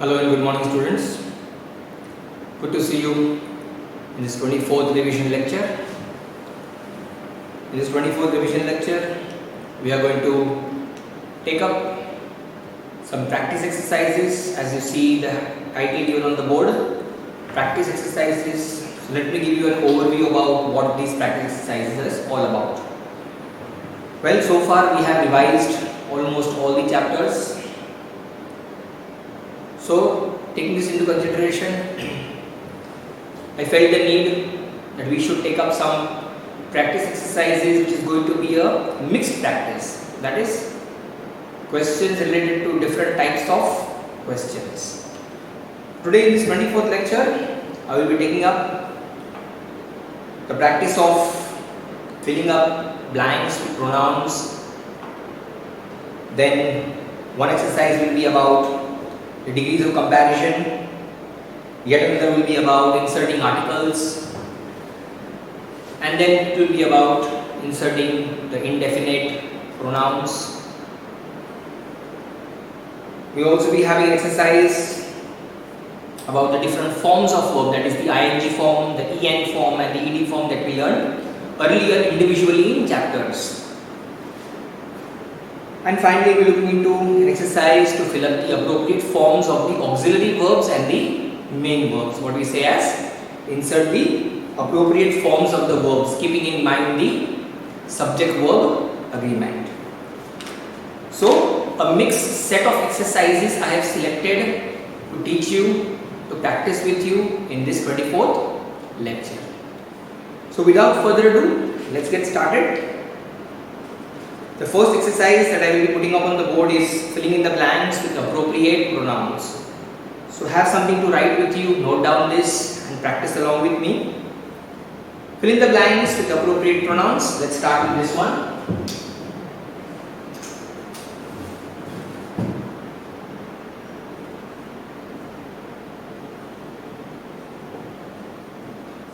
Hello and good morning, students. Good to see you in this 24th revision lecture. In this 24th revision lecture, we are going to take up some practice exercises. As you see the title given on the board, practice exercises. So let me give you an overview about what these practice exercises are all about. Well, so far we have revised almost all the chapters. So, taking this into consideration, I felt the need that we should take up some practice exercises which is going to be a mixed practice. That is, questions related to different types of questions. Today in this 24th lecture, I will be taking up the practice of filling up blanks with pronouns. Then one exercise will be about the degrees of comparison, yet another will be about inserting articles, and then it will be about inserting the indefinite pronouns. We will also be having an exercise about the different forms of verb, that is the ing form, the en form and the ed form that we learned earlier individually in chapters. And finally, we are looking into an exercise to fill up the appropriate forms of the auxiliary verbs and the main verbs. What we say as insert the appropriate forms of the verbs, keeping in mind the subject-verb agreement. So, a mixed set of exercises I have selected to teach you, to practice with you in this 24th lecture. So, without further ado, let's get started. The first exercise that I will be putting up on the board is filling in the blanks with appropriate pronouns. So have something to write with you, note down this and practice along with me. Fill in the blanks with appropriate pronouns. Let's start with this one.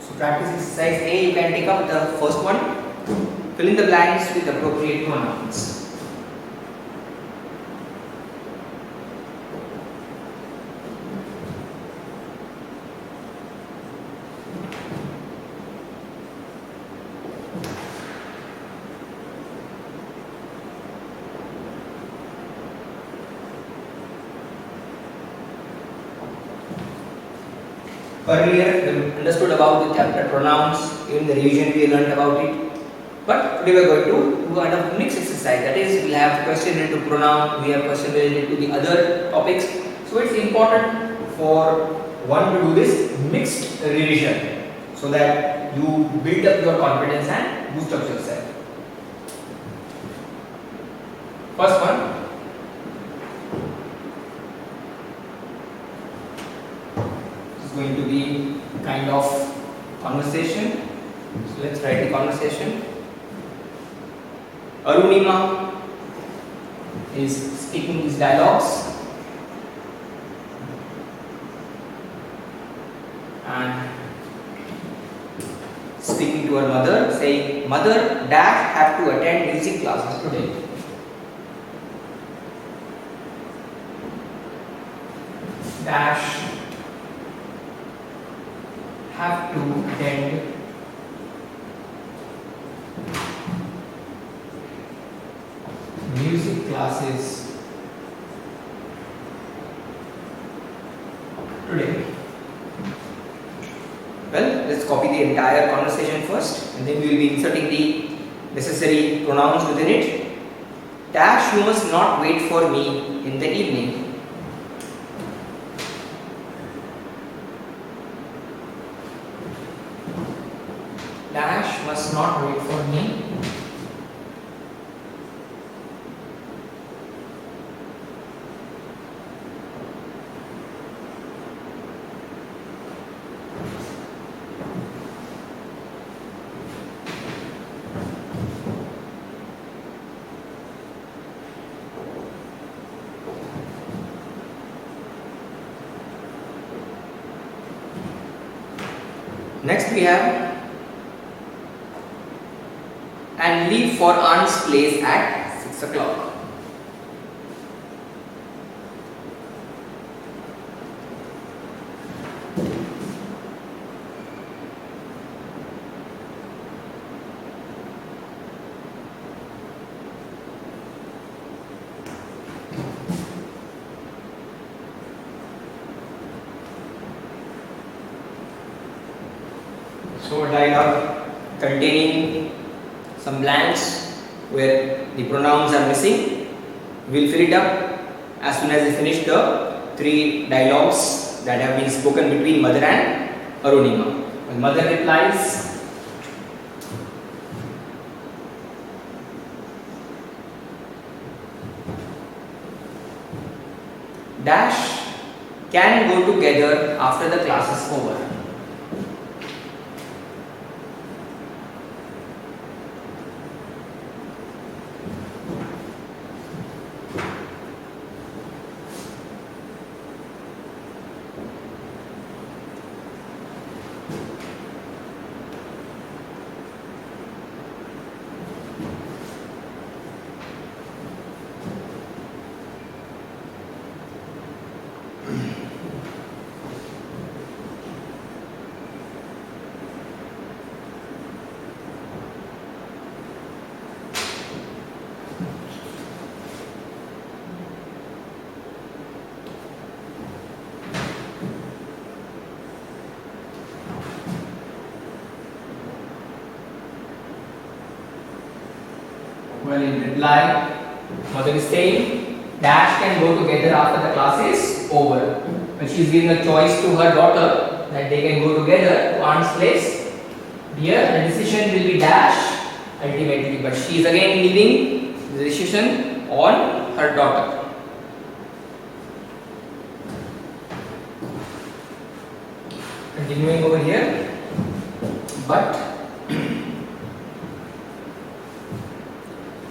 So practice exercise A, you can take up the first one. Fill in the blanks with appropriate pronouns. Earlier we understood about the chapter pronouns, in the revision we learned about it. But today we are going to do a mixed exercise. That is, we have question related to pronoun, we have question related to the other topics. So it's important for one to do this mixed revision so that you build up your confidence and boost up yourself. First one. This is going to be kind of conversation. So let's write the conversation. Arunima is speaking these dialogues and speaking to her mother, saying, "Mother, dash have to attend music classes today." Dash have to attend music classes today. Well, let's copy the entire conversation first and then we will be inserting the necessary pronouns within it. Dash, you must not wait for me in the evening. Dash must not wait for me . Next we have and leave for aunt's place at 6 o'clock. So a dialogue containing some blanks where the pronouns are missing. We'll fill it up as soon as we finish the 3 dialogues that have been spoken between mother and Arunima. When mother replies, dash can go together after the class is over. Well, in reply, mother is saying dash can go together after the class is over. When she is giving a choice to her daughter that they can go together to aunt's place, dear, the decision will be dash ultimately, but she is again leaving the decision on her daughter. Continuing over here, but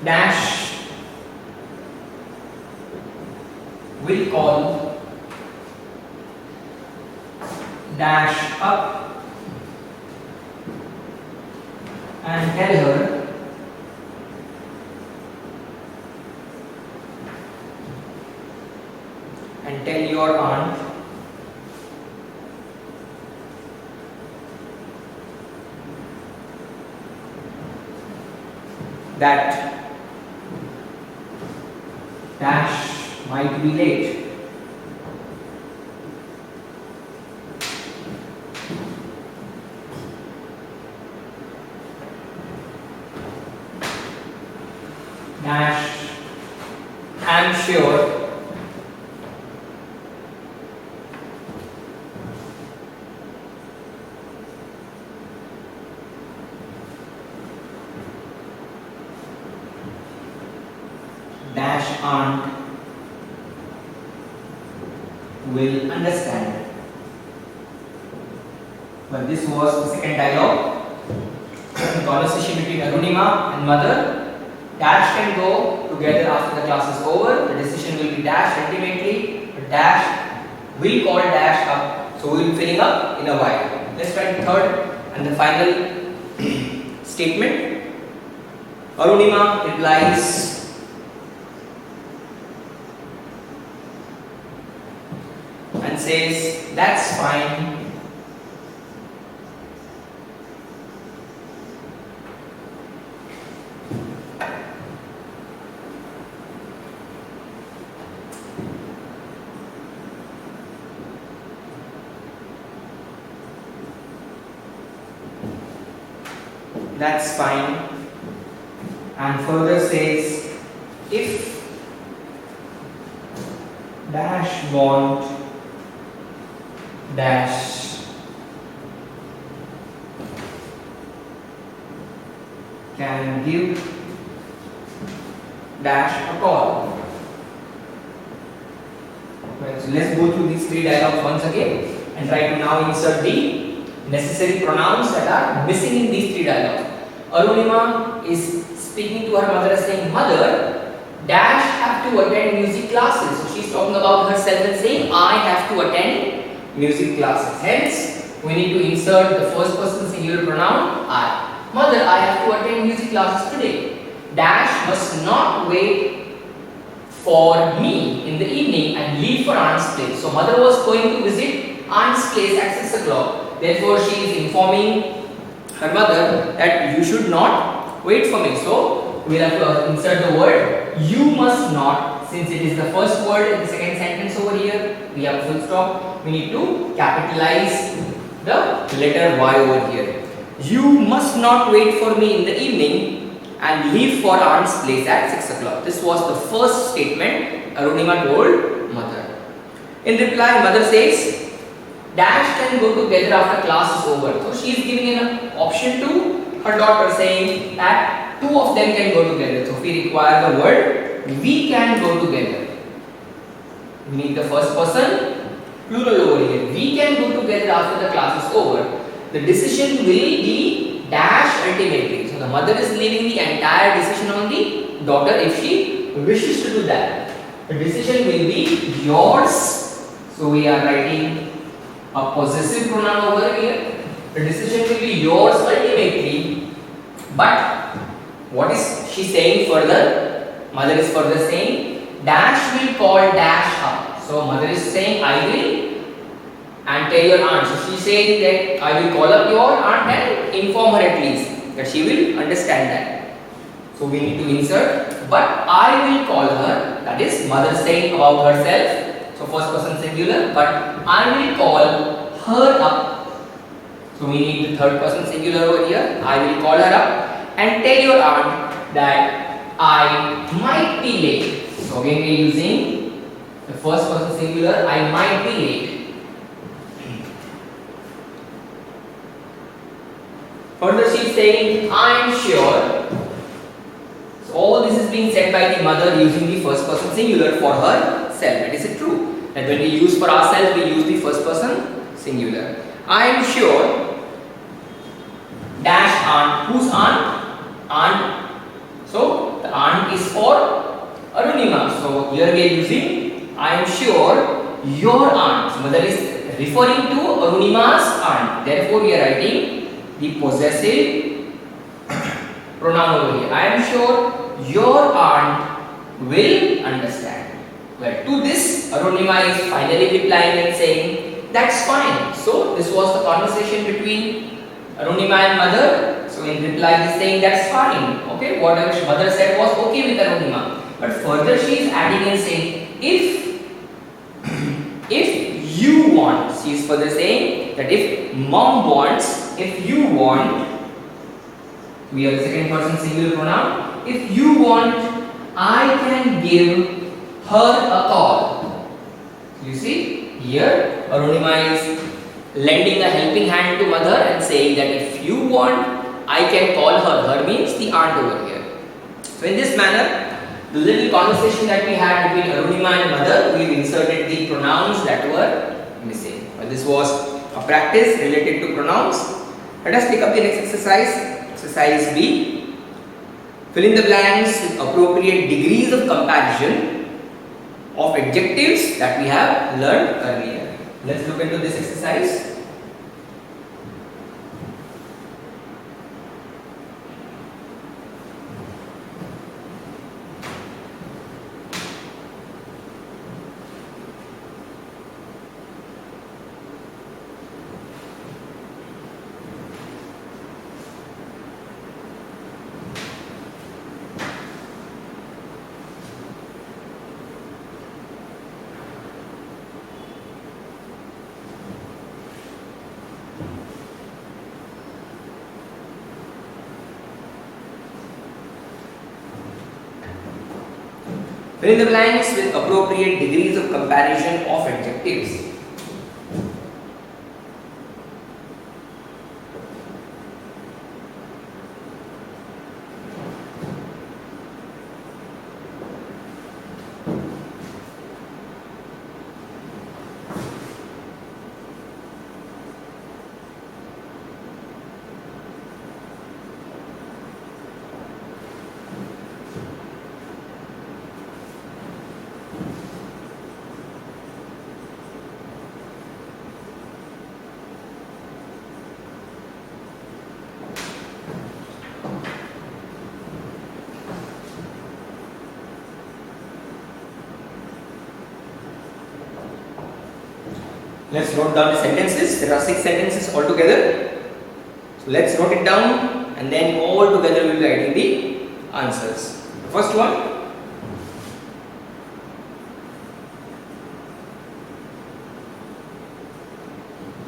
dash will call dash up and tell her and tell your aunt that dash might be late. Dash, I'm sure dash aunt will understand. But this was the second dialogue. Conversation between Arunima and mother. Dash can go together after the class is over. The decision will be dash ultimately. But dash will call dash up. So we will be filling up in a while. Let's try the third and the final statement. Arunima replies, and says, that's fine. That's fine. And further says, if dash want dash can give dash a call. Right, so let's go through these 3 dialogues once again and try to now insert the necessary pronouns that are missing in these 3 dialogues. Arunima is speaking to her mother saying, mother, dash have to attend music classes. So she's talking about herself and saying, I have to attend music classes. Hence, we need to insert the first person singular pronoun I. Mother, I have to attend music classes today. Dash must not wait for me in the evening and leave for aunt's place. So mother was going to visit aunt's place at 6 o'clock. Therefore, she is informing her mother that you should not wait for me. So we will have to insert the word you must not. Since it is the first word in the second sentence over here, we have a full stop. We need to capitalize the letter Y over here. You must not wait for me in the evening and leave for aunt's place at 6 o'clock. This was the first statement Arunima told mother. In reply, mother says, Dash can go together after class is over. So she is giving an option to her daughter, saying that two of them can go together. So we require the word we can go together. We need the first person plural over here. We can go together after the class is over. The decision will be dash ultimately. So the mother is leaving the entire decision on the daughter if she wishes to do that. The decision will be yours. So we are writing a possessive pronoun over here. The decision will be yours ultimately. But what is she saying further? Mother is further saying dash will call dash up. So mother is saying I will and tell your aunt. So she says that I will call up your aunt and inform her at least that she will understand that. So we need to insert but I will call her. That is mother saying about herself. So first person singular, but I will call her up. So we need the third person singular over here. I will call her up and tell your aunt that I might be late. So again we are using the first person singular. I might be late. Further she is saying I am sure. So all this is being said by the mother using the first person singular for herself. That is it true? And when we use for ourselves, we use the first person singular. I am sure dash aunt. Whose aunt? Aunt. So the aunt is for Arunima. So here we are using I am sure your aunt. Mother is referring to Arunima's aunt. Therefore we are writing the possessive pronoun over here. I am sure your aunt will understand. Well, to this, Arunima is finally replying and saying, that's fine. So, this was the conversation between Arunima and mother. So, in reply, he is saying, that's fine. Okay, whatever mother said was okay with Arunima. But further, she is adding and saying, if you want, she is further saying that if mom wants, if you want, we have the second person singular pronoun. If you want, I can give her a call. You see, here Arunima is lending a helping hand to mother and saying that if you want, I can call her. Her means the aunt over here. So in this manner, the little conversation that we had between Arunima and mother, we inserted the pronouns that were missing. Well, this was a practice related to pronouns. Let us take up the next exercise. Exercise B. Fill in the blanks with appropriate degrees of comparison of adjectives that we have learned earlier. Let's look into this exercise. Fill in the blanks with appropriate degrees of comparison of adjectives. Let's note down the sentences. There are 6 sentences altogether. So let's note it down and then all together we will be writing the answers. First one.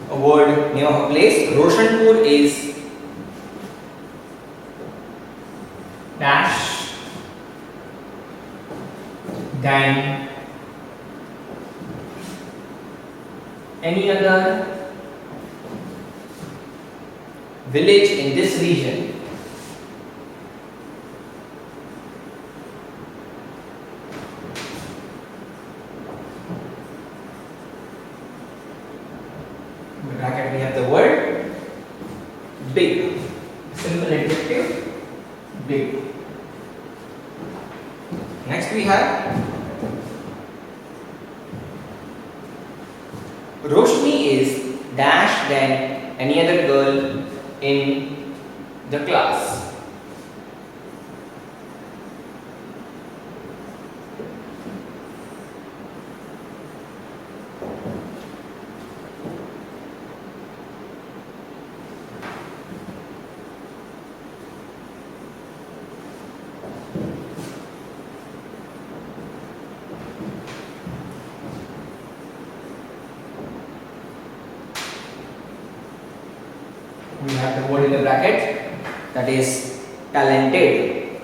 A word name of a place. Roshanpur is any other village in this region. In the bracket we have the word big. Simple adjective, big. Next we have Roshni is dash than any other girl in the class. We have the word in the bracket, that is talented.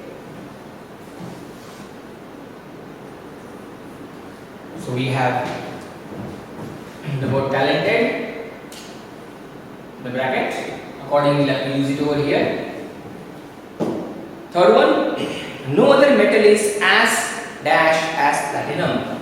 So we have the word talented, the bracket. Accordingly, let me use it over here. Third one, no other metal is as dash as platinum.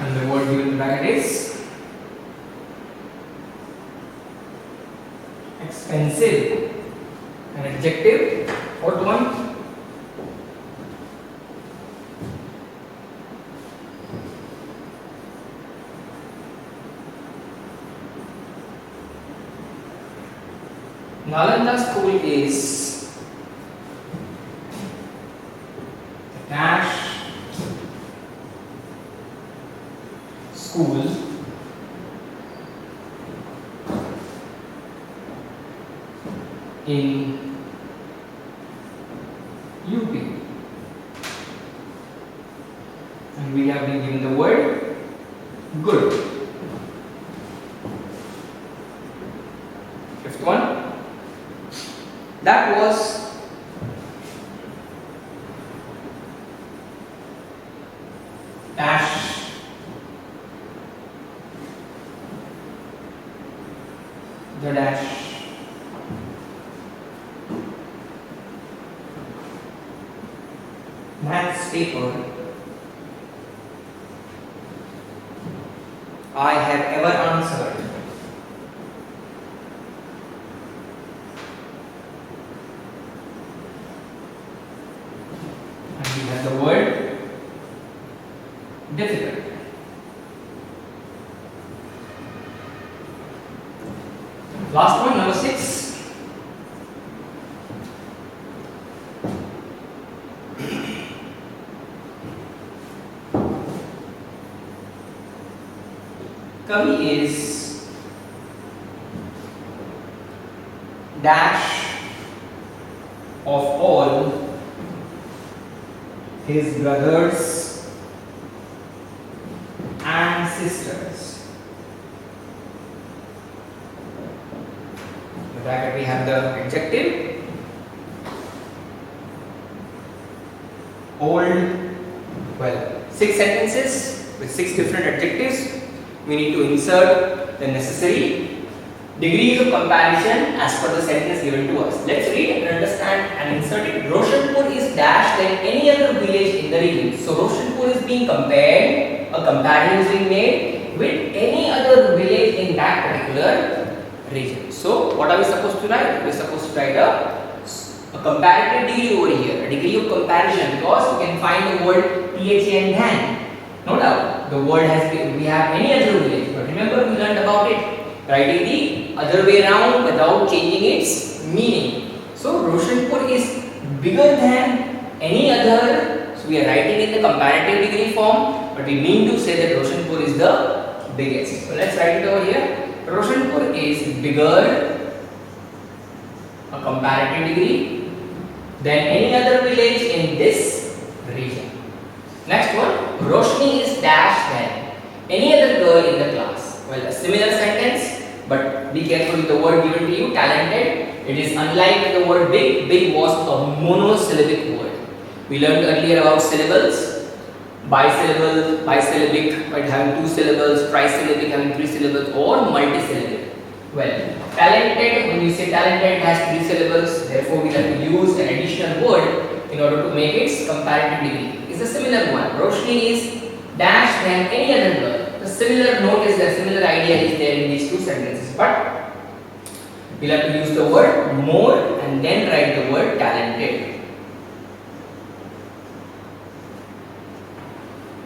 And the word given in the bracket is expensive. An adjective. Fourth one, Nalanda school is dash school in UP, and we have been given the word good. Fifth one, that was dash the dash maths paper I have ever answered. And we have the word difficult. Last one, number 6. Kavi is dash of all his brothers and sisters. In the bracket we have the adjective old. Well, 6 sentences with 6 different adjectives. We need to insert the necessary degrees of comparison as per the sentence given to us. Let's read and understand and insert it. Roshanpur is dash than any other village in the region. So Roshanpur is being compared, a comparison is being made with any other village in that particular region. So what are we supposed to write? We are supposed to write a comparative degree over here, a degree of comparison, because we can find the word tha and than. No doubt, the word has been, we have any other village, but remember we learned about it, writing the other way around without changing its meaning. So Roshanpur is bigger than any other, so we are writing in the comparative degree form, but we mean to say that Roshanpur is the biggest. So let's write it over here. Roshanpur is bigger, a comparative degree, than any other village in this region. Next one, Roshni is dash than any other girl in the class. Well, a similar sentence, but be careful with the word given to you, talented. It is unlike the word big. Big was a monosyllabic word. We learned earlier about syllables. Bisyllable, bisyllabic, but having 2 syllables, trisyllabic having 3 syllables, or multisyllabic. Well, talented, when you say talented, it has 3 syllables, therefore we have to use an additional word in order to make its comparative degree. It's a similar one. Roshni is dash than any other girl. The similar note is there, similar idea is there in these 2 sentences, but we'll have to use the word more and then write the word talented.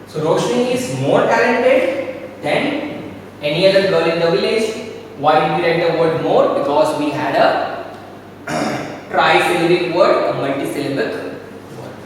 So Roshni is more talented than any other girl in the village. Why did we write the word more? Because we had a trisyllabic word, a multisyllabic word.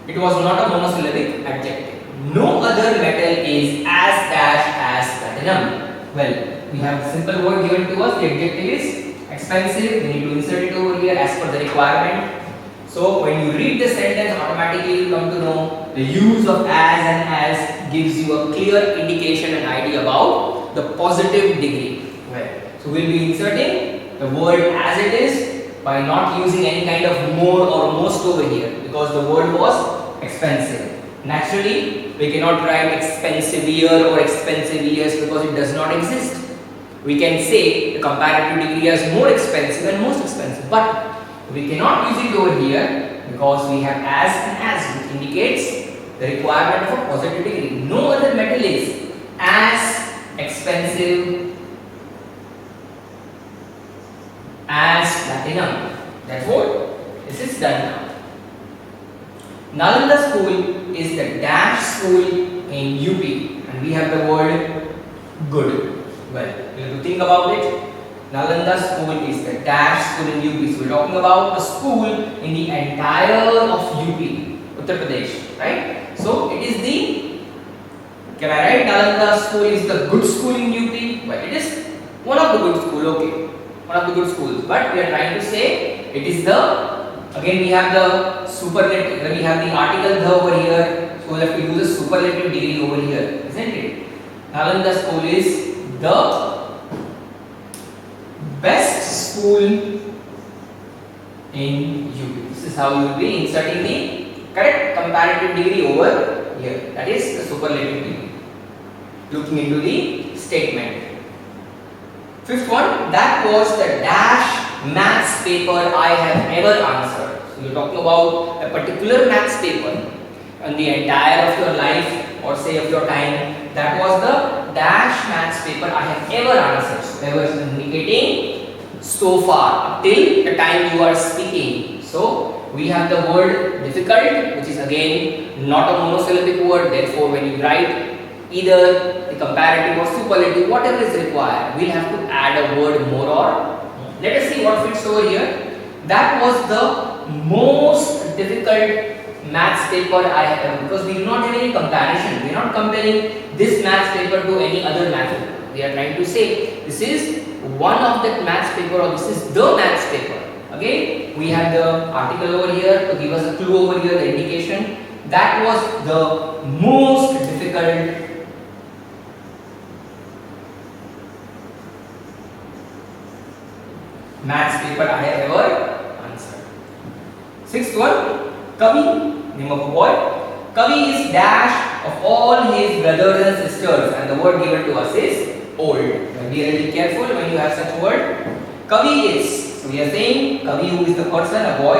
It was not a monosyllabic adjective. No other metal is as dash as platinum. Well, we have a simple word given to us. The adjective is expensive. We need to insert it over here as per the requirement. So when you read the sentence, automatically you come to know the use of as and as gives you a clear indication and idea about the positive degree. Well, so we'll be inserting the word as it is by not using any kind of more or most over here because the word was expensive. Naturally, we cannot write expensive year or expensive years because it does not exist. We can say the comparative degree as more expensive and most expensive, but we cannot use it over here because we have as which indicates the requirement of a positive degree. No other metal is as expensive as platinum. Therefore, this is done now. Nalanda school is the dash school in UP and we have the word good. Well, you have to think about it. Nalanda school is the dash school in UP. So we are talking about a school in the entire of UP, Uttar Pradesh, right? So it is the, can I write Nalanda school is the good school in UP? Well, it is one of the good school, okay, one of the good schools. But we are trying to say it is the, again we have the superlative, we have the article the over here. So we have to use a superlative degree over here, isn't it? Nalanda school is the best school in UP. This is how you will be inserting the correct comparative degree over here. That is the superlative degree. Looking into the statement. Fifth one, that was the dash maths paper I have ever answered. So you are talking about a particular maths paper on the entire of your life or say of your time. That was the dash maths paper I have ever answered. So ever is indicating so far till the time you are speaking. So we have the word difficult, which is again not a monosyllabic word. Therefore, when you write either the comparative or superlative, whatever is required, we'll have to add a word more or. Let us see what fits over here. That was the most difficult maths paper I have ever, because we do not have any comparison. We are not comparing this maths paper to any other maths paper. We are trying to say this is one of that maths paper or this is the maths paper. Again, we have the article over here to give us a clue over here, the indication. That was the most difficult maths paper I have ever answered. Sixth one, Kavi, name of a boy. Kavi is dash of all his brothers and sisters, and the word given to us is old. Be really careful when you have such a word. Kavi is, so we are saying Kavi, who is the person, a boy,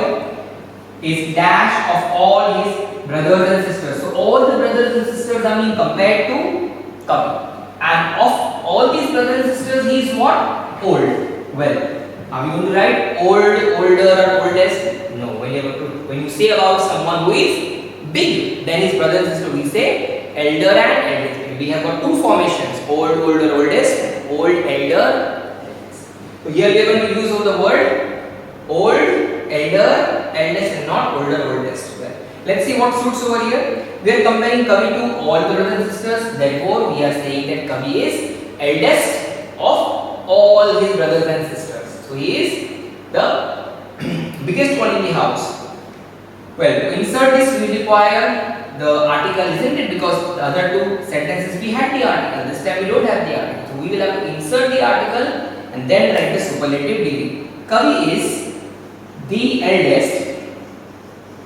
is dash of all his brothers and sisters. So all the brothers and sisters are being compared to Kavi, and of all these brothers and sisters, he is what? Old. Well, are we going to write old, older, or oldest? No. When you say about someone who is big, then his brother and sister, we say elder and eldest. We have got two formations: old, older, oldest, old, elder. So here we are going to use the word old, elder, eldest, and not older, oldest. Well, let's see what suits over here. We are comparing Kavi to all the brothers and sisters. Therefore, we are saying that Kavi is eldest of all his brothers and sisters. So he is the biggest one in the house. Well, to insert this we require the article, isn't it? Because the other two sentences we had the article. This time we don't have the article. So we will have to insert the article and then write the superlative degree. Kavi is the eldest.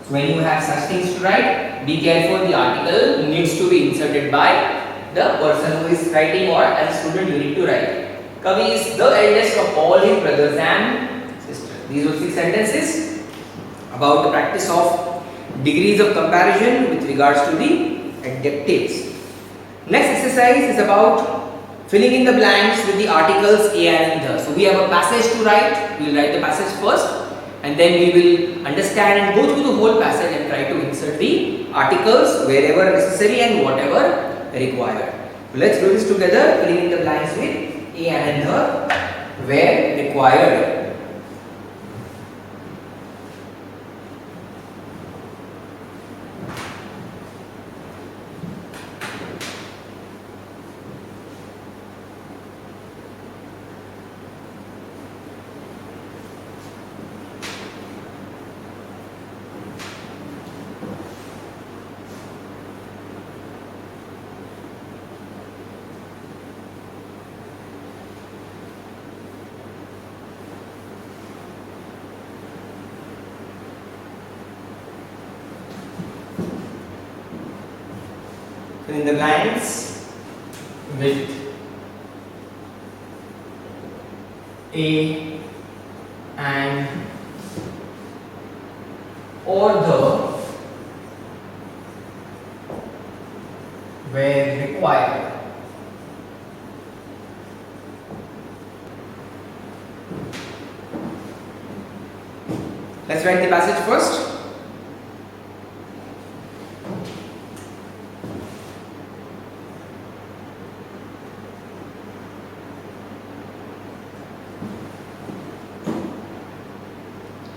So when you have such things to write, be careful, the article needs to be inserted by the person who is writing, or as a student you need to write. Kavi is the eldest of all his brothers and sisters. These are 6 sentences about the practice of degrees of comparison with regards to the adjectives. Next exercise is about filling in the blanks with the articles a and the. So we have a passage to write. We will write the passage first and then we will understand and go through the whole passage and try to insert the articles wherever necessary and whatever required. So let's do this together, filling in the blanks with a and the where required. In the blanks with a and or the where required. Let's write the passage first.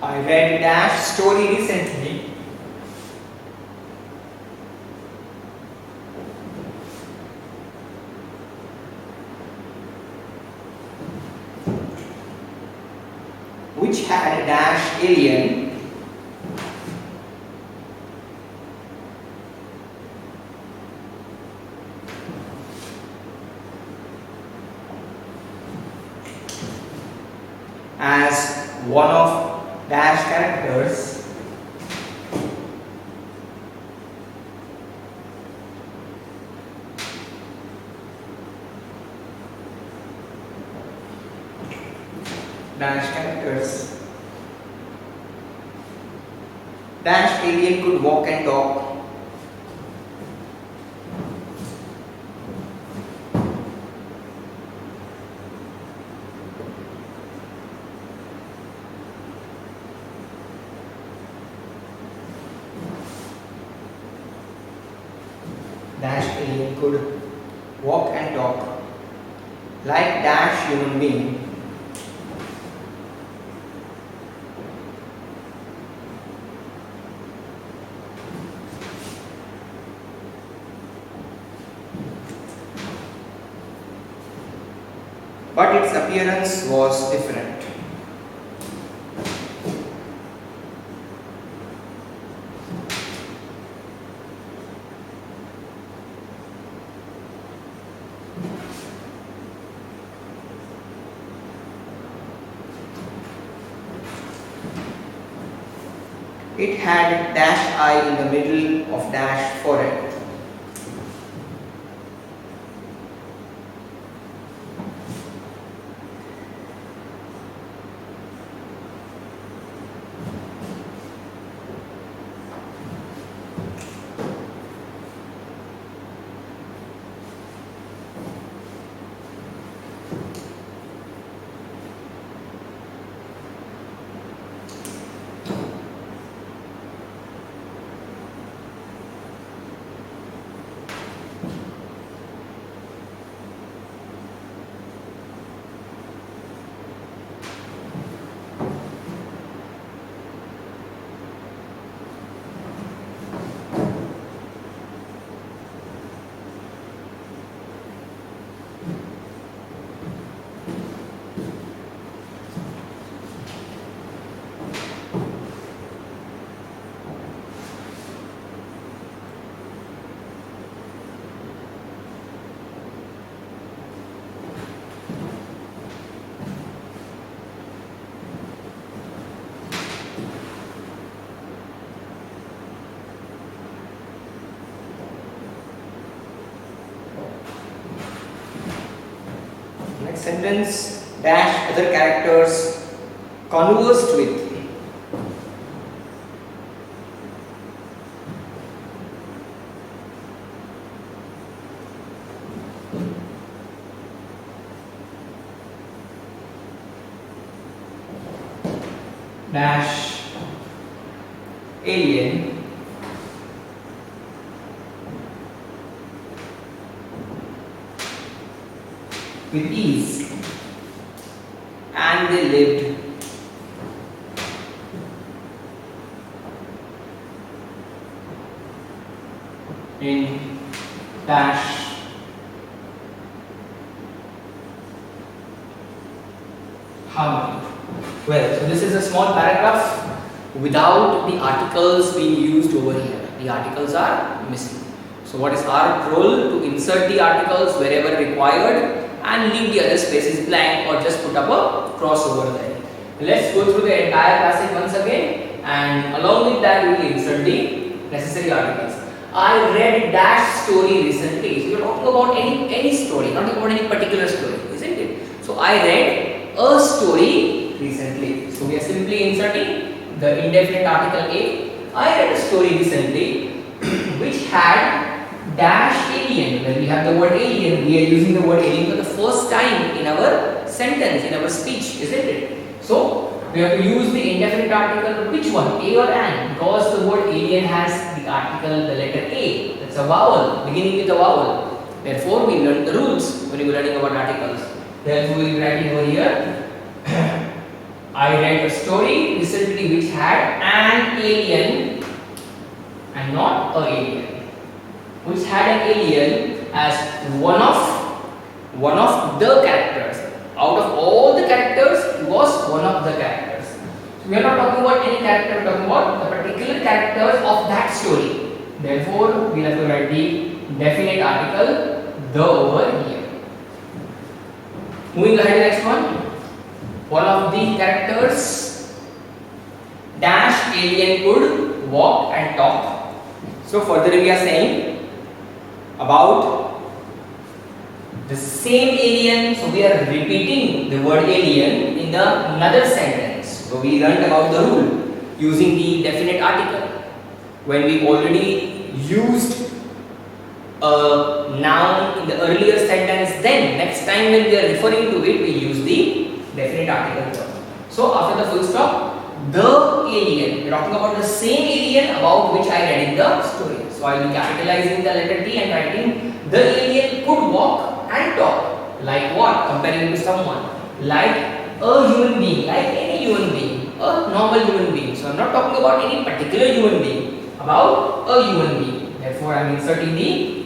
I read dash story recently. Which had dash alien as one of dash characters dash alien could walk and talk. Dash alien could walk and talk like dash human being. But its appearance was different. It had dash eye in the middle of dash forehead. sentence dash other characters conversed with. Dash alien with ease, and they lived in dash harmony. Well, so this is a small paragraph without the articles being used over here. The articles are missing. So what is our role? To insert the articles wherever required and leave the other spaces blank, or just put up a cross over there. Let's go through the entire passage once again, and along with that we will insert the necessary articles. I read dash story recently. So you are talking about any story, not about any particular story, isn't it? So I read a story recently. So we are simply inserting the indefinite article A. I read a story recently which had dash alien. When we have the word alien, we are using the word alien for the first time in our sentence, in our speech, isn't it? So we have to use the indefinite article. Which one? A or an? Because the word alien has the article, the letter A. That's a vowel, beginning with a vowel. Therefore, we learn the rules when we are learning about articles. Therefore, we will be writing over here. I read a story recently which had an alien and not a alien. Which had an alien as one of the characters. Out of all the characters, it was one of the characters. So we are not talking about any character, we are talking about the particular characters of that story. Therefore, we have to write the definite article the over here. Moving ahead to the next one. One of the characters dash alien could walk and talk. So further we are saying about the same alien. So we are repeating the word alien in another sentence. So we learned about the rule using the definite article. When we already used a noun in the earlier sentence, then next time when we are referring to it, we use the definite article. So after the full stop, the alien, we are talking about the same alien about which I read in the story. So I will be capitalizing the letter T and writing the alien could walk and talk. Like what? Comparing to someone. Like a human being, like any human being, a normal human being. So I am not talking about any particular human being, about a human being. Therefore I am inserting the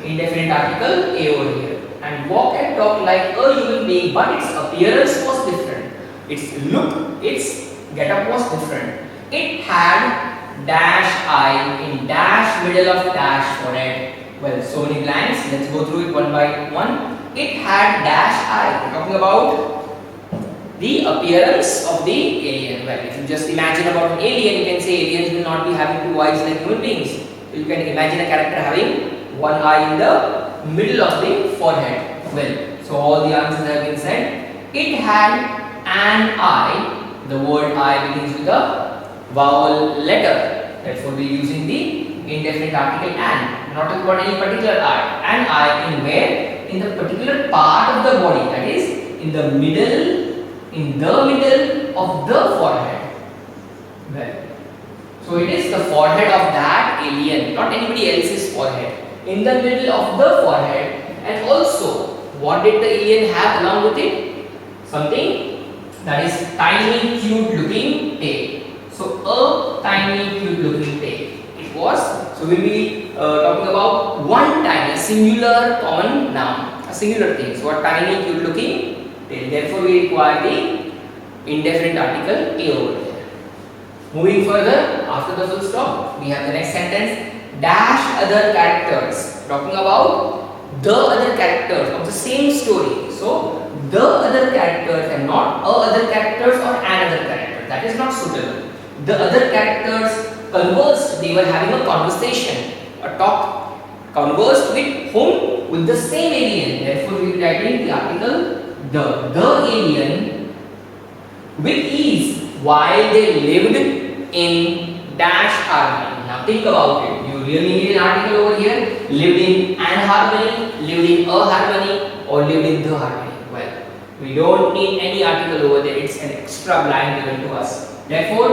indefinite article A over here. And walk and talk like a human being, but its appearance was different. Its look, its getup was different. It had dash I in dash middle of dash forehead. Well, so many blanks. Let's go through it one by one. It had dash I. We're talking about the appearance of the alien. Well, if you just imagine about an alien, you can say aliens will not be having two eyes like human beings. So you can imagine a character having one eye in the middle of the forehead. Well, so all the answers have been said. It had an eye. The word I begins with a vowel letter. Therefore, we are using the indefinite article an. Not talking about any particular eye. An eye in where? In the particular part of the body. That is in the middle. In the middle of the forehead. Well, so it is the forehead of that alien, not anybody else's forehead. In the middle of the forehead. And also, what did the alien have along with it? Something that is tiny, cute looking tail. So a tiny, cute looking tail. It was. So we will be talking about one tiny, singular common noun, a singular thing. So a tiny, cute looking tail. Therefore, we require the indefinite article A over here. Moving further, after the full stop, we have the next sentence. Dash other characters. Talking about the other characters of the same story. So the other characters and not other characters or another character. That is not suitable. The other characters conversed. They were having a conversation, a talk. Conversed with whom? With the same alien. Therefore, we will be writing the article the alien with ease while they lived in dash harmony. Now think about it. You really need an article over here. Lived in an harmony, lived in a harmony, or lived in the harmony. Well, we don't need any article over there. It's an extra blank given to us. Therefore,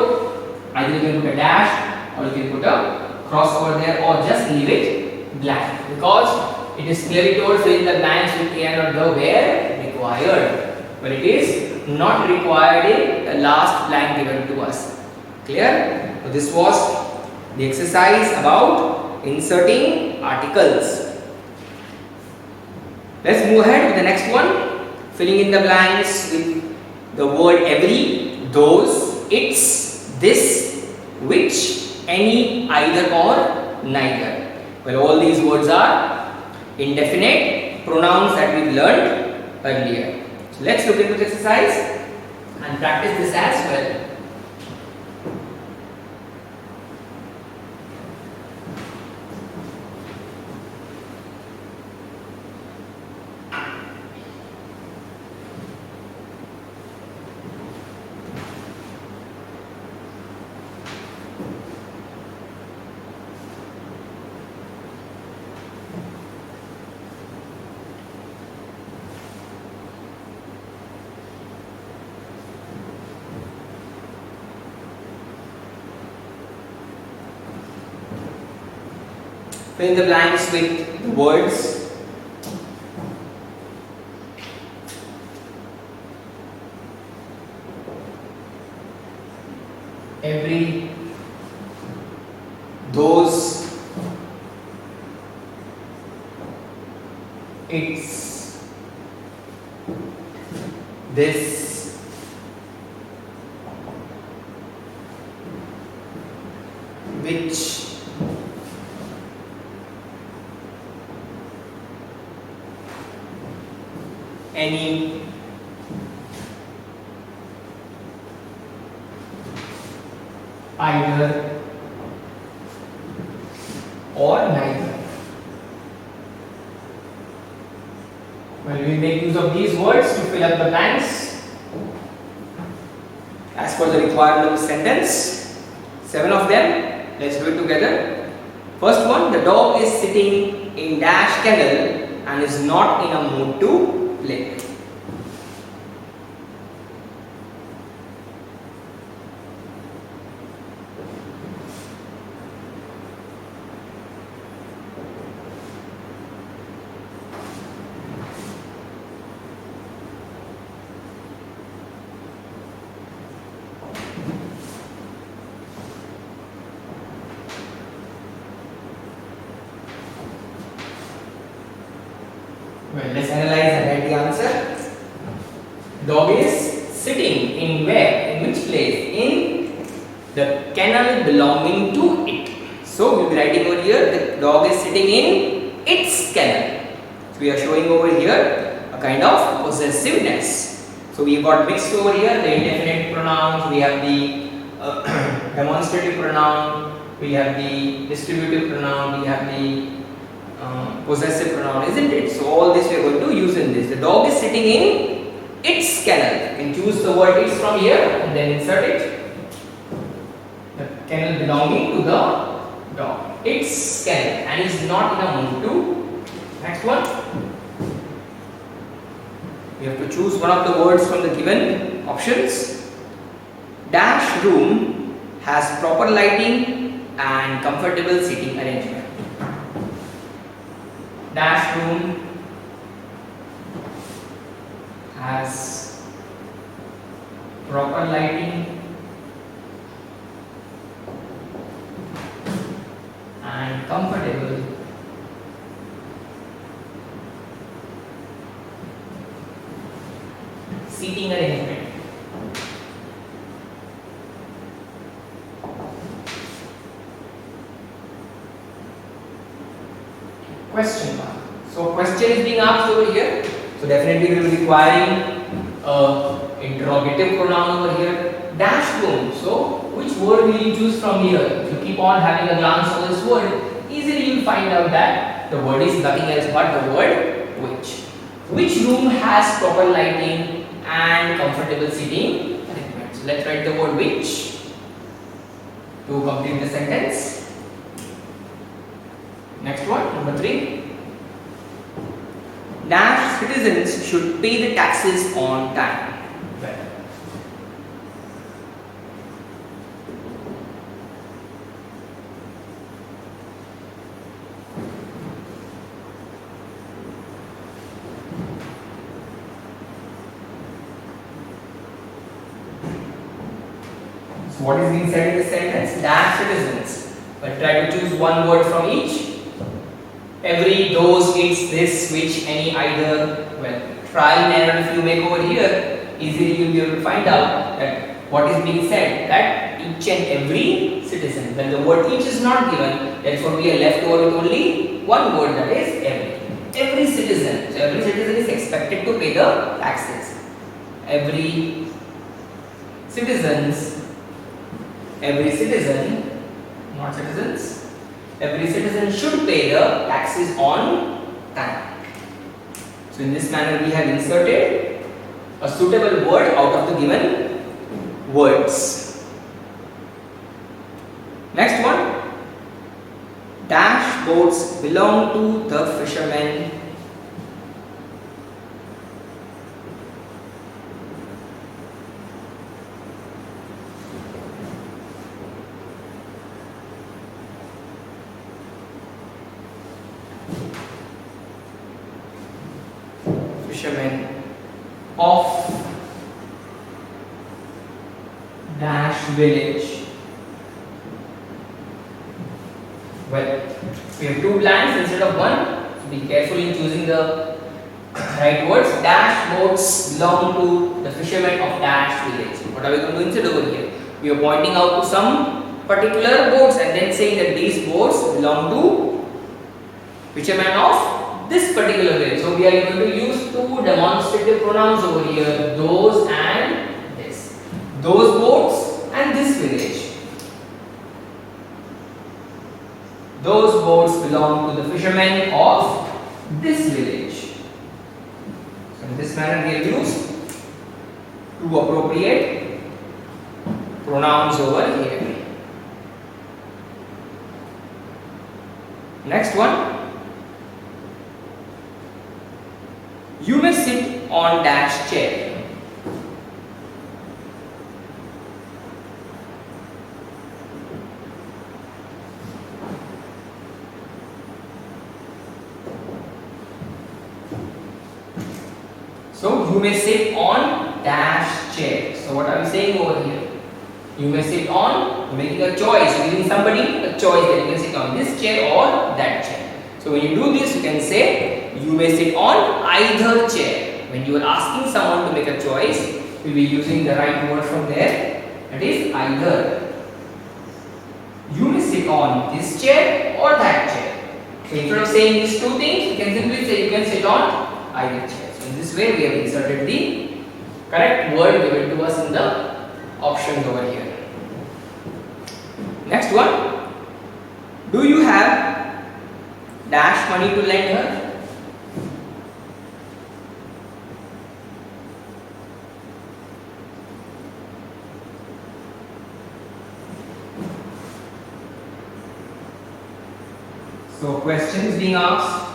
either you can put a dash or you can put a cross over there or just leave it blank, because it is clearly told fill in the blanks with an or the where required, but it is not required in the last blank given to us. Clear? So this was the exercise about inserting articles. Let's move ahead with the next one. Filling in the blanks with the word every, those, its, this, which, any, either or neither. Well, all these words are indefinite pronouns that we learned earlier. So let's look into the exercise and practice this as well. Fill in the blanks with the words every, those, its, this, which, any, either or neither. Well, we make use of these words to fill up the blanks as per the requirement of the sentence. 7 of them. Let's do it together. First one, the dog is sitting in dash kennel and is not in a mood to play. Well, let's analyze and write the answer. Dog is sitting in where? In which place? In the kennel belonging to it. So we'll be writing over here the dog is sitting in its kennel. So we are showing over here a kind of possessiveness. So we got mixed over here the indefinite pronouns, we have the demonstrative pronoun, we have the distributive pronoun, we have the possessive pronoun, isn't it? So all this we are going to use in this. The dog is sitting in its kennel. You can choose the word its from here and then insert it. The kennel belonging to the dog. Its kennel, and is not in a mood to. Next one. You have to choose one of the words from the given options. Dash room has proper lighting and comfortable seating arrangement. Dash room has proper lighting and comfortable seating arrangement. Question mark. So question is being asked over here. So definitely we will be requiring interrogative pronoun over here. Dash room. So which word will you choose from here? If you keep on having a glance on this word, easily you will find out that the word is nothing else but the word which. Which room has proper lighting and comfortable seating arrangements? Let's write the word which to complete the sentence. Next one, number 3. Dash citizens should pay the taxes on time. Well, so what is being said in this sentence? Dash citizens. But try to choose one word from each. Every, those, its, this, which, any, either. Well, trial and error if you make over here, easily you will be able to find out that what is being said, that each and every citizen. When the word each is not given, therefore we are left over with only one word, that is every. Every citizen. So every citizen is expected to pay the taxes. Every citizen, not citizens. Every citizen should pay the taxes on time. So in this manner we have inserted a suitable word out of the given words. Next one. Dash boats belong to the fishermen. Fishermen of dash village. Well, we have 2 blanks instead of 1. So be careful in choosing the right words. Dash boats belong to the fishermen of dash village. What are we going to do instead over here? We are pointing out to some particular boats and then saying that these boats belong to fishermen of this particular village. So we are going to use 2 demonstrative pronouns over here, those and this. Those boats and this village. Those boats belong to the fishermen of this village. So in this manner we have used 2 appropriate pronouns over here. Next one. You may sit on dash chair. So you may sit on dash chair. So what are we saying over here? You may sit on, making a choice, giving somebody a choice that you can sit on this chair or that chair. So when you do this, you can say you may sit on either chair. When you are asking someone to make a choice, we will be using the right word from there. That is either. You may sit on this chair or that chair. So instead of saying these 2 things, you can simply say you can sit on either chair. So in this way, we have inserted the correct word given to us in the options over here. Next one. Do you have dash money to lend her? So question is being asked,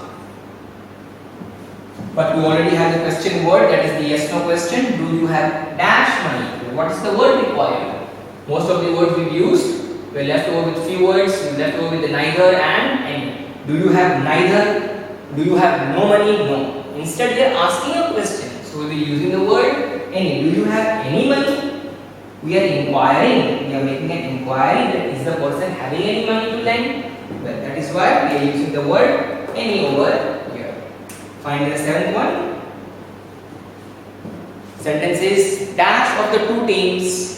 but we already have the question word, that is the yes no question. Do you have dash money? What is the word required? Most of the words we've used, we're left over with few words. We're left over with the neither and any. Do you have neither? Do you have no money? No. Instead, we are asking a question. So we'll be using the word any. Do you have any money? We are inquiring. We are making an inquiry that is the person having any money to lend? Well, that is why we are using the word any over here. Find the 7th one. Sentence is dash of the 2 teams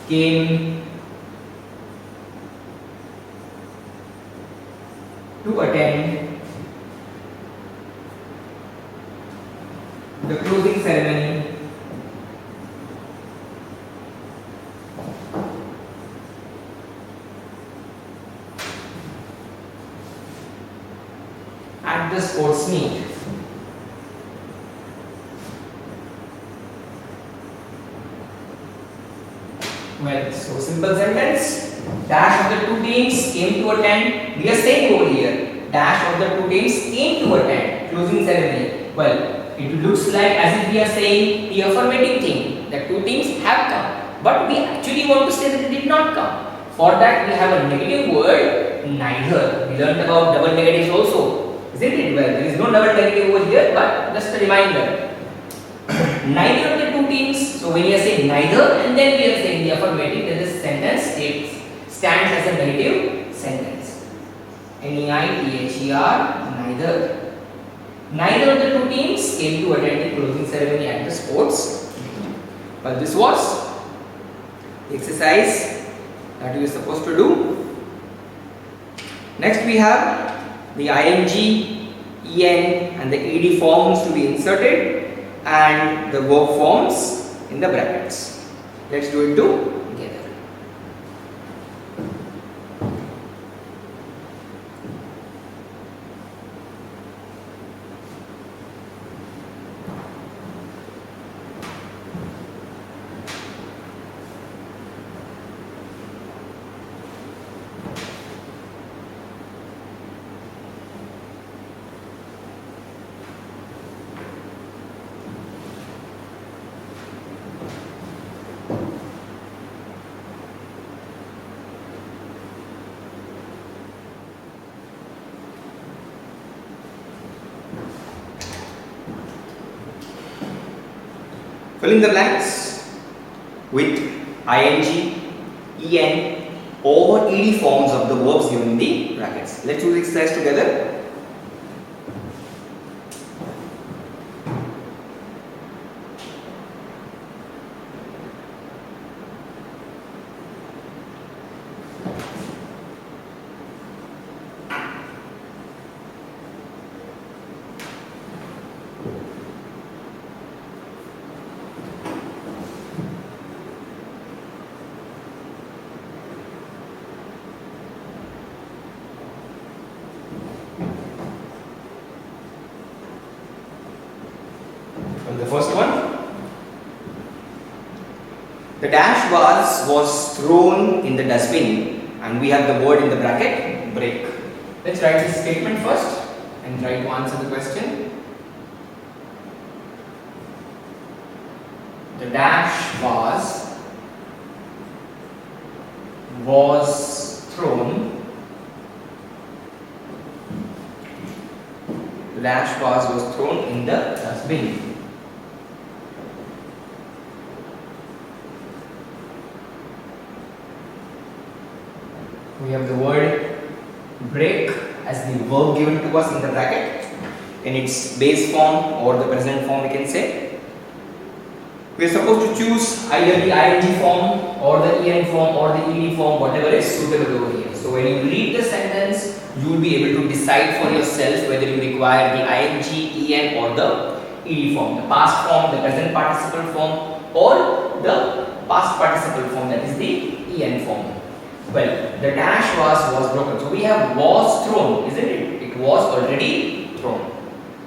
came to attend the closing at the sports meet. Well, so simple sentence. Dash of the two teams came to attend. We are saying over here, dash of the two teams came to attend closing ceremony. Well, it looks like as if we are saying the affirmative thing that two teams have come, but we actually want to say that they did not come. For that, we have a negative word, neither. We learned about double negatives also, isn't it? Well, there is no double negative over here, but just a reminder. Neither of the two teams. So when you are saying neither and then we are saying the affirmative, then this sentence it stands as a negative sentence. Neither. Neither of the two teams came to attend the closing ceremony at the sports. Well, this was the exercise that you are supposed to do. Next we have the ing, en and the ed forms to be inserted and the verb forms in the brackets. Let's do it together. Fill in the blanks with ing, en or ed forms of the verbs given in the brackets. Let's do the exercise together. The first one, the dash was thrown in the dustbin, and we have the word in the bracket, break. Let's write this statement first and try to answer the question. The dash was thrown. The dash was thrown in the dustbin. We have the word break as the verb given to us in the bracket in its base form or the present form, we can say. We are supposed to choose either the ing form or the en form or the ed form, whatever is suitable over here. So when you read the sentence, you will be able to decide for yourself whether you require the ing, en or the ed form, the past form, the present participle form or the past participle form, that is the en form. Well, the dash was broken. So we have was thrown, isn't it? It was already thrown.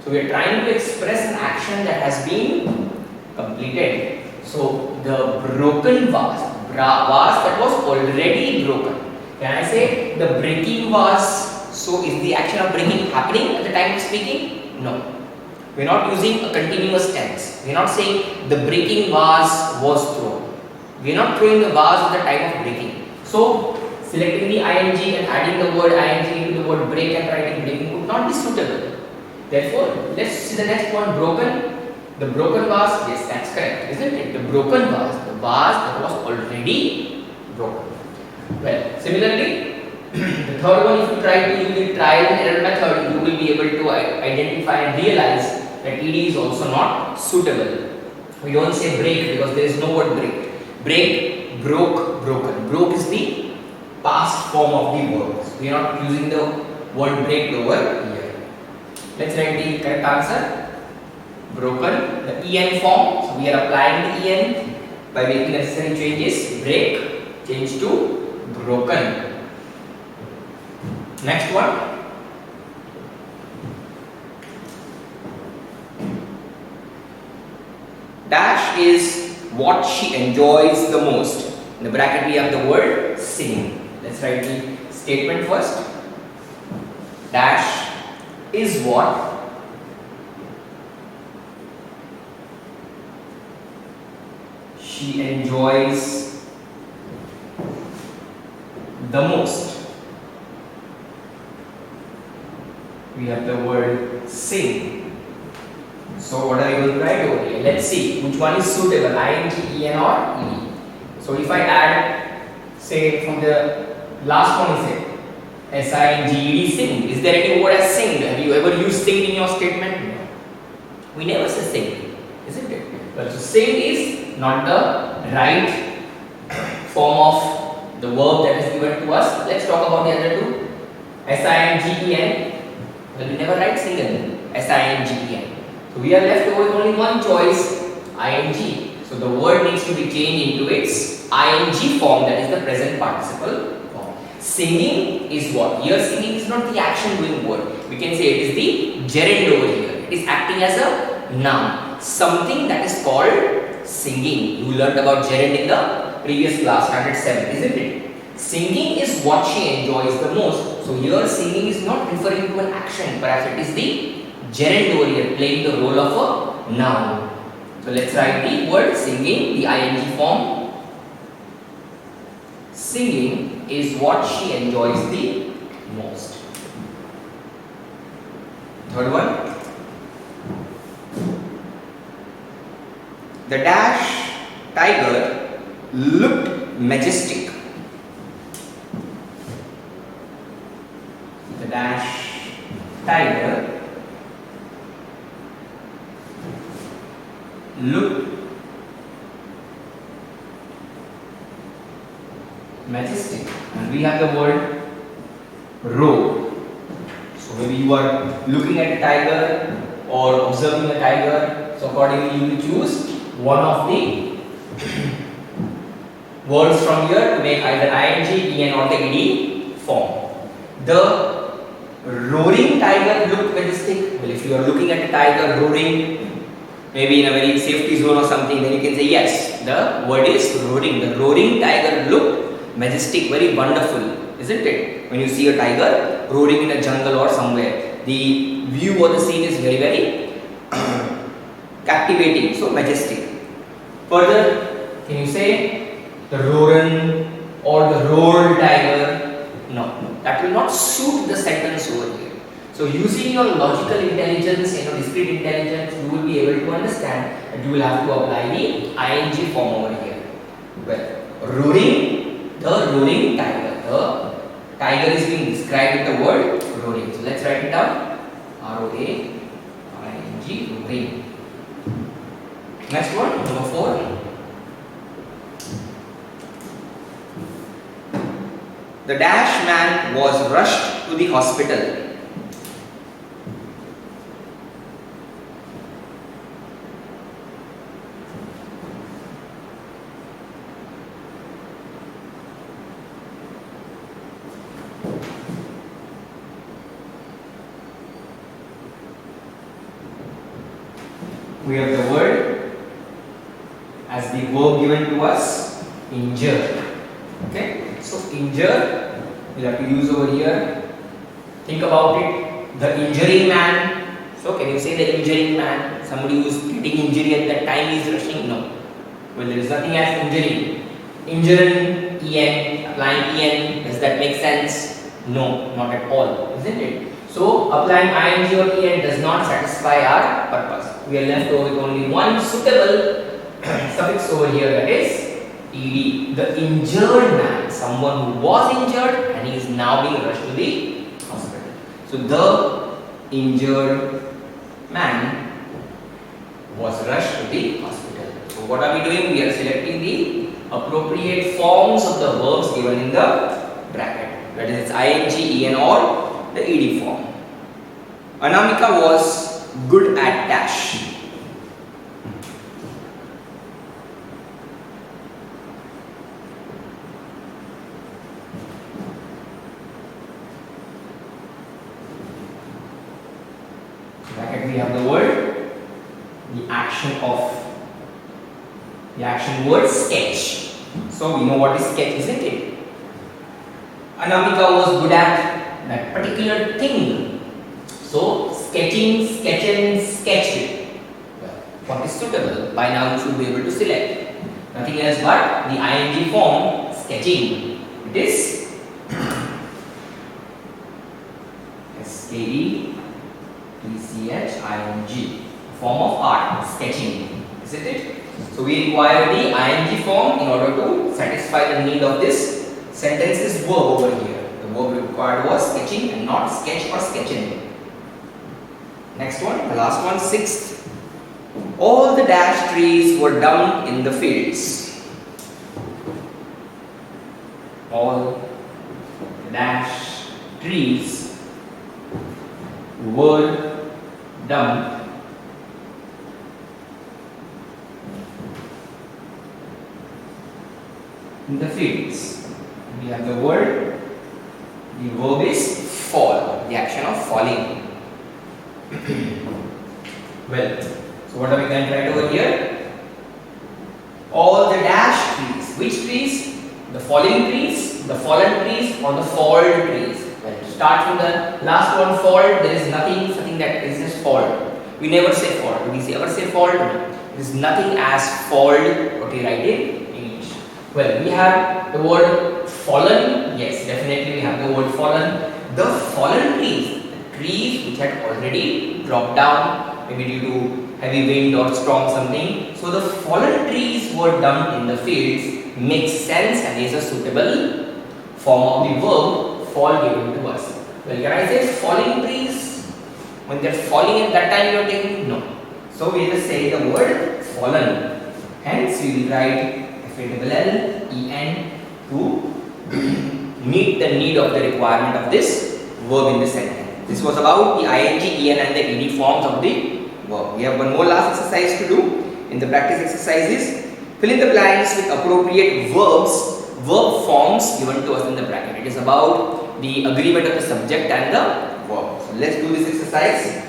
So we are trying to express an action that has been completed. So the broken vase that was already broken. Can I say the breaking vase? So is the action of breaking happening at the time of speaking? No. We are not using a continuous tense. We are not saying the breaking vase was thrown. We are not throwing the vase at the time of breaking. So selecting the ing and adding the word ing into the word break and writing breaking would not be suitable. Therefore, let's see the next one, broken. The broken vase, yes, that's correct, isn't it? The broken vase, the vase that was already broken. Well, similarly, the third one, if you try to use the trial and error method, you will be able to identify and realize that ed is also not suitable. We don't say break because there is no word break. Break, broke, broken. Broke is the past form of the verb. We are not using the word break over here. Let's write the correct answer. Broken, the en form. So we are applying the en by making necessary changes. Break, change to broken. Next one. is what she enjoys the most. In the bracket we have the word singing. Let's write the statement first. Dash is what she enjoys the most. We have the word sing. So what are we going to write over here? Let's see which one is suitable, ing, en or ed. So if I add, say from the last one is it, sing, sing. Is there any word as sing? Have you ever used sing in your statement? No. We never say sing, isn't it? But so sing is not the right form of the verb that is given to us. Let's talk about the other two. Singen. Well, we never write singen. Singen. So we are left with only one choice, ing. So the word needs to be changed into its ing form, that is the present participle form. Singing is what? Here singing is not the action doing word. We can say it is the gerund over here. It is acting as a noun. Something that is called singing. You learned about gerund in the previous class, standard 7, isn't it? Singing is what she enjoys the most. So here singing is not referring to an action. Perhaps it is the gerund over here playing the role of a noun. So let's write the word singing, the ing form. Singing is what she enjoys the most. Third one. The dash tiger looked majestic. The dash tiger looked majestic, and we have the word roar. So maybe you are looking at a tiger or observing a tiger, so accordingly you will choose one of the words from here to make either ing, en or the ed form. The roaring tiger looked majestic. Well, if you are looking at a tiger roaring, maybe in a very safety zone or something, then you can say yes, the word is roaring. The roaring tiger looked majestic, very wonderful, isn't it? When you see a tiger roaring in a jungle or somewhere, the view or the scene is very, very captivating, so majestic. Further, can you say the roaring or the roared tiger? No, that will not suit the sentence over here. So using your logical intelligence, discrete intelligence, you will be able to understand that you will have to apply the ing form over here. Well, roaring, the roaring tiger. The tiger is being described with the word roaring. So let's write it down. R-O-A-R-I-N-G, roaring. Next one, number 4. The dash man was rushed to the hospital. We have the word as the verb given to us, injure. Okay, so injure we'll have to use over here. Think about it. The injuring man. So can you say the injuring man? Somebody who is getting injury at that time is rushing? No. Well, there is nothing as injuring. Injuring, en, applying en. Does that make sense? No, not at all, isn't it? So applying ing or en does not satisfy our purpose. We are left over with only one suitable suffix over here, that is ed. The injured man, someone who was injured and he is now being rushed to the hospital. So the injured man was rushed to the hospital. So what are we doing? We are selecting the appropriate forms of the verbs given in the bracket. That is ing, en or the ed form. Anamika was good at dash. Bracket we have the word, the action of The action word sketch. So we know what is sketch, isn't it? Anamika was good at that particular thing. So sketching, sketching, sketching. Well, what is suitable? By now you should be able to select. Nothing else but the ing form sketching. It is sketching, form of art, sketching, isn't it? So we require the ing form in order to satisfy the need of this sentence's verb over here. The verb required was sketching and not sketch or sketching. Next one, the last one, sixth. All the dash trees were down in the fields. All the dash trees were dumped in the fields. We have the word, the verb is fall, the action of falling. Well, so what are we going to write over here? All the dash trees. Which trees? The falling trees, the fallen trees, or the falled trees? Well, to start from the last one, falled, there is something that is just falled. We never say falled. Do we ever say falled? There is nothing as falled. Okay, write in English. Well, we have the word fallen. Yes, definitely we have the word fallen. The fallen trees, the trees which had already dropped down, maybe due to heavy wind or storm something. So the fallen trees were dumped in the fields. Makes sense and is a suitable form of the verb fall given to us. Well, can I say falling trees? When they are falling at that time you are taking? No. So we just say the word fallen. Hence we will write FALLEN to meet the need of the requirement of this verb in the sentence. This was about the ing, en and the ed forms of the verb. We have one more last exercise to do. In the practice exercises, fill in the blanks with appropriate verb forms given to us in the bracket. It is about the agreement of the subject and the verb. So let's do this exercise.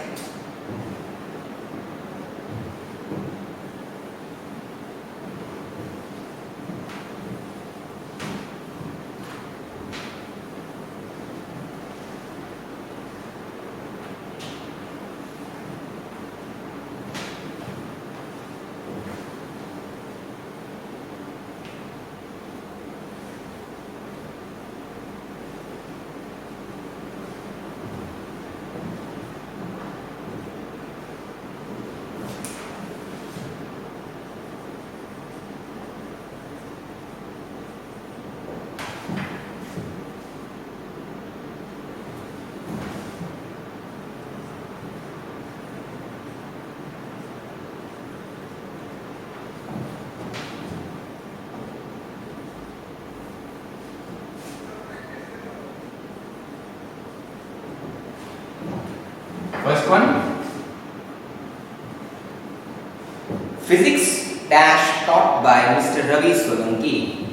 First one, physics dash taught by Mr. Ravi Solanki.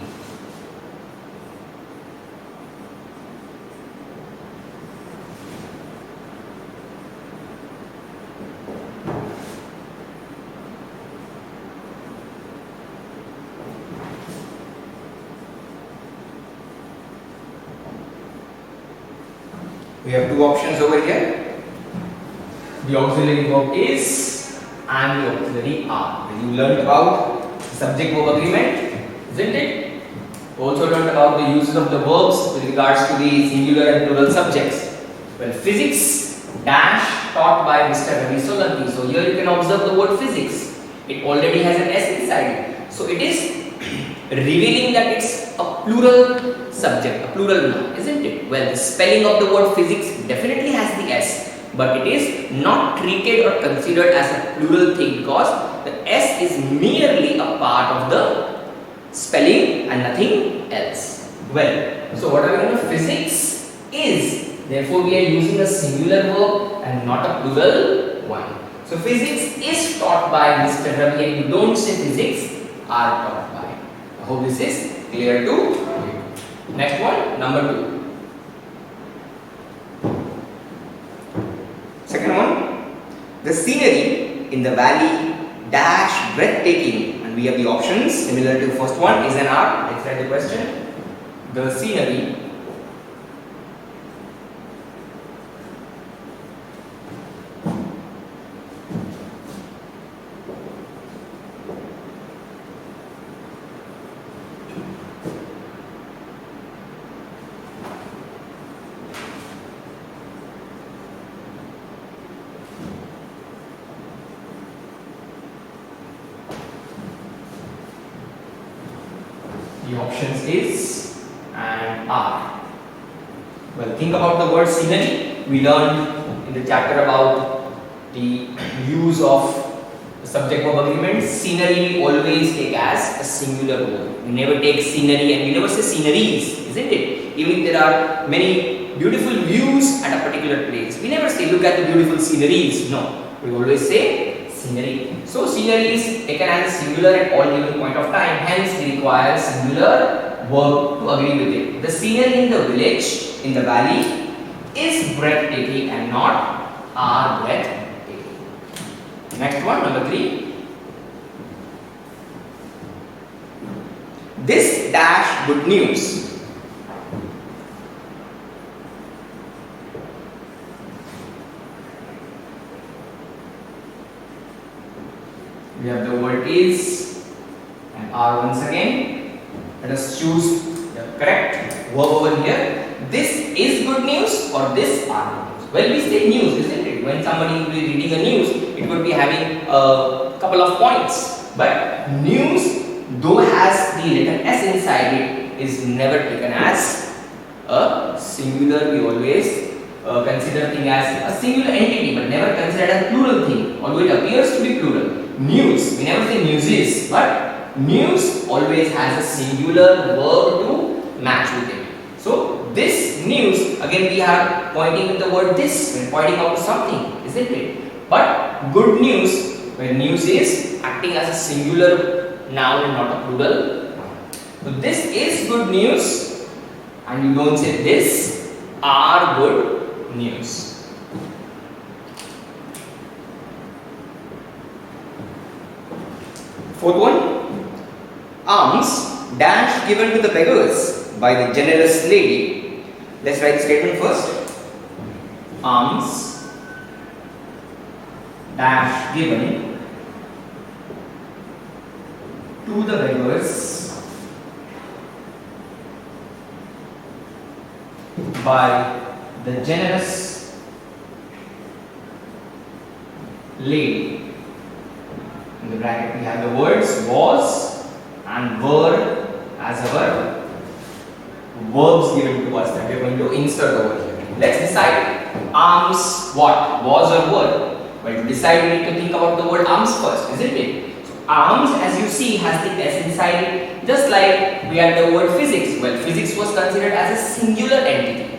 We have two options over here. The auxiliary verb is and the auxiliary are. You learned about subject verb agreement, isn't it? Also learned about the uses of the verbs with regards to the singular and plural subjects. Well, physics dash taught by Mr. Ravi Solanki. So here you can observe the word physics. It already has an S inside it. So it is revealing that it's a plural subject, a plural noun, isn't it? Well, the spelling of the word physics definitely has the S, but it is not treated or considered as a plural thing because the S is merely a part of the spelling and nothing else. Well, so what are we going to? Physics is, therefore we are using a singular verb and not a plural one. So physics is taught by Mr. Ravi and you don't say physics are taught by. I hope this is clear to you. Next one, number 2. Second one, the scenery in the valley dash breathtaking and And we have the options similar to first one, is and are. Let's write the question. The scenery the options is and are. Well, think about the word scenery. We learned in the chapter about the use of the subject verb agreement. Scenery we always take as a singular word. We never take scenery and we never say sceneries, isn't it? Even if there are many beautiful views at a particular place, we never say look at the beautiful sceneries. No, we always say scenery. So scenery is taken as a singular at all given point of time. Hence, we require singular verb to agree with it. The scenery in the village, in the valley, is breathtaking and not are breathtaking. Next one, number 3. This dash good news. We have the word is and are once again. Let us choose the correct verb over here. This is good news or this are good news. Well, we say news, isn't it? When somebody will be reading a news, it would be having a couple of points. But news, though has the letter S inside it, is never taken as a singular. We always consider thing as a singular entity, but never considered as plural thing, although it appears to be plural. News, we never say newses, but news always has a singular verb to match with it. So this news, again we are pointing with the word this when pointing out to something, isn't it? But good news, when news is acting as a singular noun and not a plural. So this is good news, and you don't say this are good news. Fourth one, alms dash given to the beggars by the generous lady. Let's write the statement first. Alms dash given to the beggars by the generous lady. In the bracket we have the words was and were as our verbs given to us that we are going to insert over here. Let's decide. Alms what? Was or were? Well, to decide we need to think about the word alms first, isn't it? So alms, as you see, has the S inside it, just like we had the word physics. Well, physics was considered as a singular entity,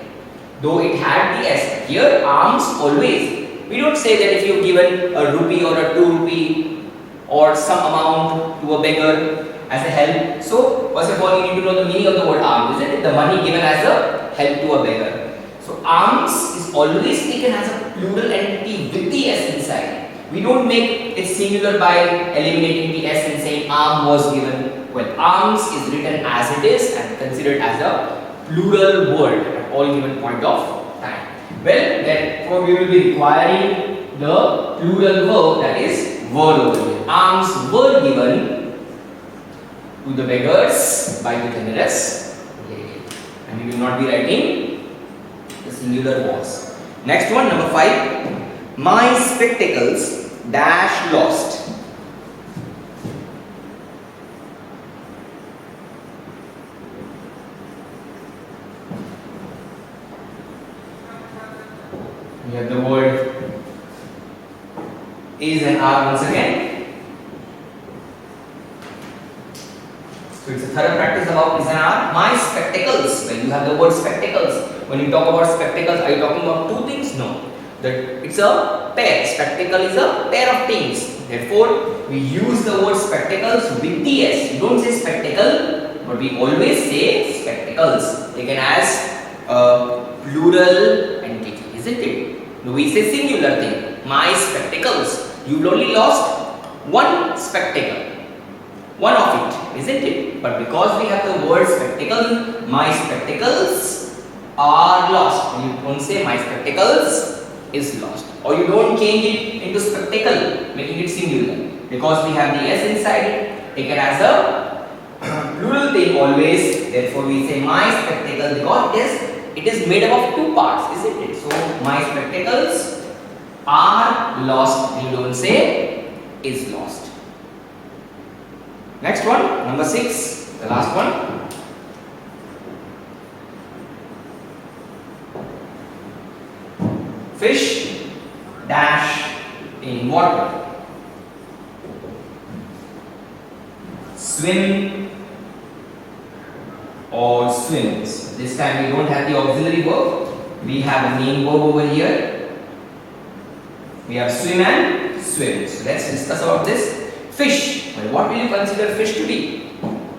though it had the S. Here alms always. We don't say that if you've given a rupee or a 2 rupee or some amount to a beggar as a help. So first of all, you need to know the meaning of the word alms, isn't it? The money given as a help to a beggar. So alms is always taken as a plural entity with the S inside. We don't make it singular by eliminating the S and saying alms was given. Well, alms is written as it is and considered as a plural word at all given point of time. Well, therefore we will be requiring the plural verb, that is were over here. Alms were given to the beggars by the generous lady. And we will not be writing the singular was. Next one, number 5. My spectacles dash lost. We have the word is and are once again. So it's a thorough practice about is and are. My spectacles. When you have the word spectacles, when you talk about spectacles, are you talking about two things? No. That it's a pair. Spectacle is a pair of things. Therefore, we use the word spectacles with the S. You don't say spectacle, but we always say spectacles. Taken as a plural entity, isn't it? No, we say singular thing. My spectacles. You've only lost one spectacle. one of it, isn't it? But because we have the word spectacle, my spectacles are lost. You don't say my spectacles is lost, or you don't change it into spectacle, making it singular, because we have the s inside it, taken as a plural thing always. Therefore, we say my spectacle because it is made up of two parts, isn't it? So my spectacles are lost. You don't say is lost. Next one, number 6, the last one. Fish dash in water. Swim or swims. This time we don't have the auxiliary verb. We have a main verb over here. We have swim and swim. So let's discuss about this. Fish. Well, what will you consider fish to be?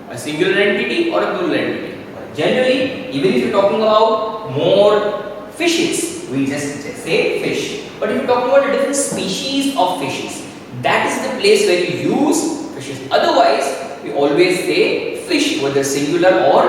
A singular entity or a plural entity? Well, generally, even if you're talking about more fishes, we just say fish. But if you're talking about a different species of fishes, that is the place where you use fishes. Otherwise, we always say fish, whether singular or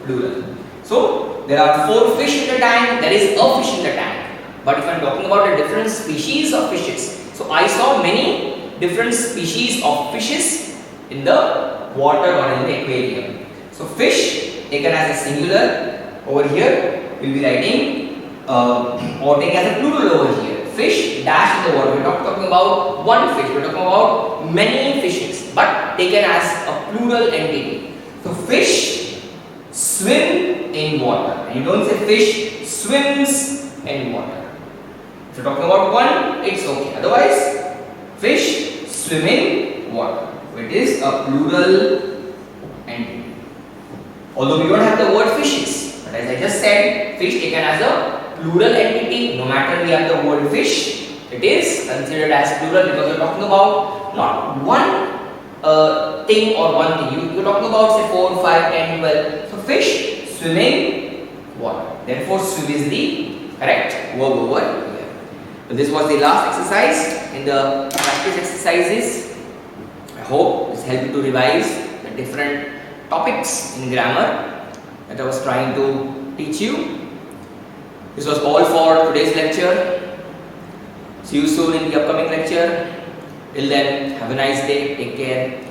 plural. So, there are 4 fish in the tank, there is a fish in the tank. But if I am talking about a different species of fishes, so I saw many different species of fishes in the water or in the aquarium. So, fish taken as a singular over here, we will be writing or taken as a plural over here. Fish dash in the water. We are not talking about one fish, we are talking about many fishes, but taken as a plural entity. So, fish swim in water. And you don't say fish swims in water. If you are talking about one, it's okay. Otherwise, fish swim in water. It is a plural entity. Although we don't have the word fishes, but as I just said, fish taken as a plural entity, no matter we have the word fish, it is considered as plural because we are talking about not one thing or one thing. You are talking about say 4, 5, 10, 12. So fish swimming water. Therefore, swim is the correct verb over here. So this was the last exercise in the practice exercises. I hope this helped you to revise the different topics in grammar that I was trying to teach you. This was all for today's lecture. See you soon in the upcoming lecture. Till then, have a nice day. Take care.